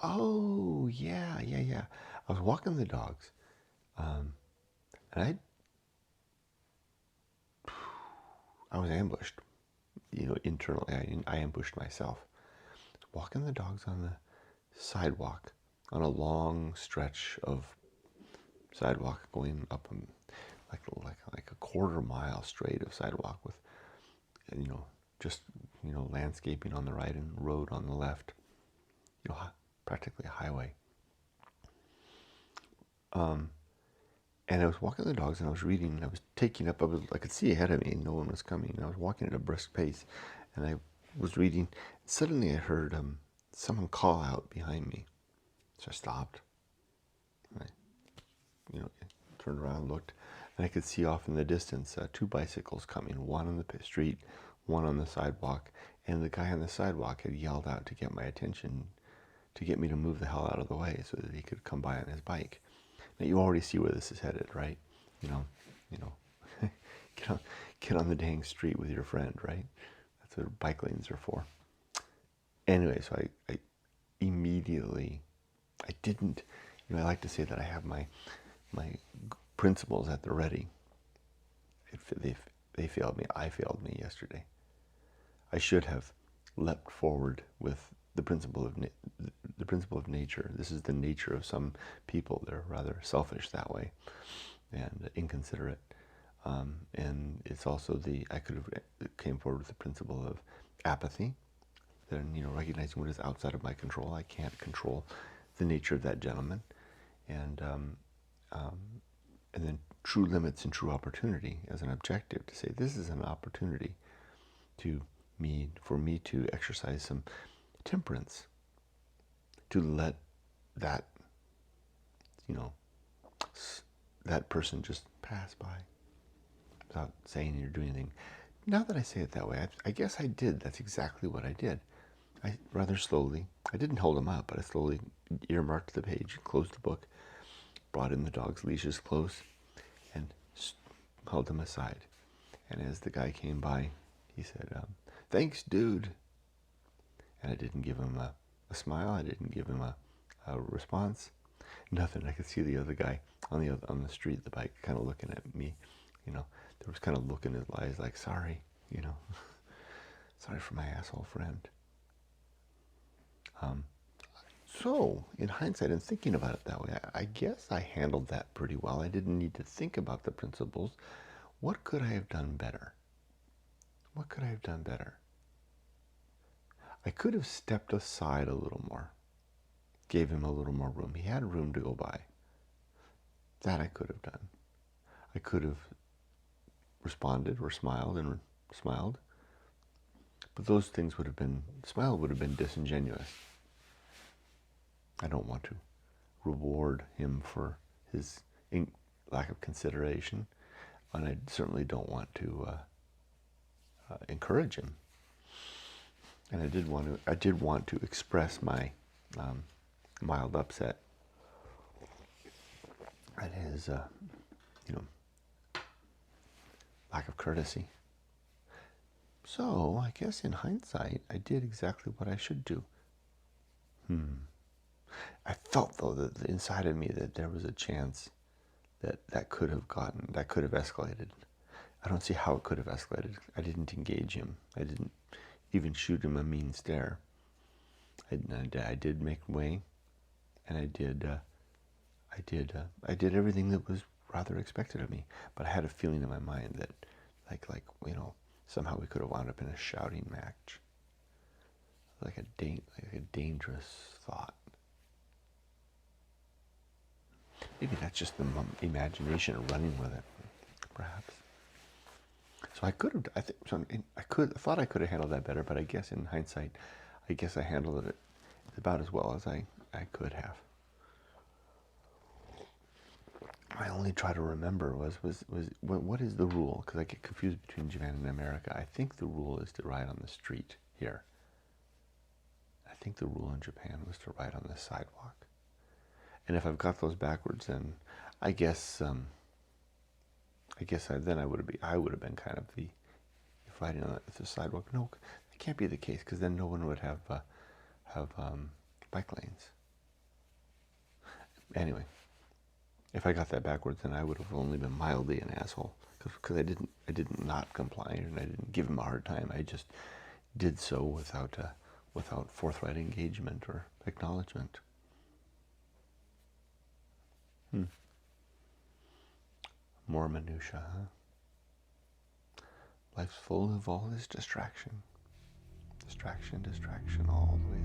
Oh, yeah, yeah, yeah. I was walking the dogs, um, and I was ambushed. Internally, I ambushed myself. Walking the dogs on the sidewalk, on a long stretch of sidewalk going up like a quarter mile straight of sidewalk with you know just landscaping on the right and road on the left. You know, practically a highway. Um, and I was walking the dogs and I was reading. And I was taking up. I could see ahead of me. No one was coming. And I was walking at a brisk pace, and I was reading. Suddenly, I heard someone call out behind me. So I stopped. And turned around, looked, and I could see off in the distance two bicycles coming. One on the street, one on the sidewalk. And the guy on the sidewalk had yelled out to get my attention, to get me to move the hell out of the way so that he could come by on his bike. Now you already see where this is headed, right? You know, you know, get on the dang street with your friend, right? That's what bike lanes are for. Anyway, so I immediately, I didn't, I like to say that I have my principles at the ready. They failed me. I failed me yesterday. I should have leapt forward with the principle of nature. This is the nature of some people. They're rather selfish that way and inconsiderate. And it's also I could have came forward with the principle of apathy. Then recognizing what is outside of my control. I can't control the nature of that gentleman, and um, and then true limits and true opportunity as an objective to say this is an opportunity for me to exercise some temperance, to let that that person just pass by without saying or doing anything. Now that I say it that way, I guess I did. That's exactly what I did. I rather slowly, I didn't hold him up, but I slowly earmarked the page, closed the book, brought in the dog's leashes close, and held him aside. And as the guy came by, he said, "Thanks, dude." And I didn't give him a smile. I didn't give him a response. Nothing. I could see the other guy on the street, the bike, kind of looking at me. There was kind of look in his eyes, like, sorry, sorry for my asshole friend. So, in hindsight and thinking about it that way, I guess I handled that pretty well. I didn't need to think about the principles. What could I have done better? What could I have done better? I could have stepped aside a little more, gave him a little more room. He had room to go by. That I could have done. I could have responded or smiled and smiled, but those things would have been, smile would have been disingenuous. I don't want to reward him for his lack of consideration, and I certainly don't want to encourage him. And I did want to express my mild upset at his, lack of courtesy. So I guess in hindsight, I did exactly what I should do. I felt though that inside of me that there was a chance that could have escalated. I don't see how it could have escalated. I didn't engage him. I didn't even shoot him a mean stare. I did make way, and I did everything that was rather expected of me. But I had a feeling in my mind that, somehow we could have wound up in a shouting match, like a dangerous thought. Maybe that's just the imagination running with it, perhaps. So I could have. I thought I could have handled that better, but I guess in hindsight, I guess I handled it about as well as I could have. I only try to remember was what is the rule? Because I get confused between Japan and America. I think the rule is to ride on the street here. I think the rule in Japan was to ride on the sidewalk. And if I've got those backwards, then I guess I would have been kind of the riding on the sidewalk. No, it can't be the case because then no one would have bike lanes. Anyway, if I got that backwards, then I would have only been mildly an asshole, because I didn't not comply, and I didn't give him a hard time. I just did so without forthright engagement or acknowledgement. More minutia, huh? Life's full of all this distraction. Distraction, distraction all the way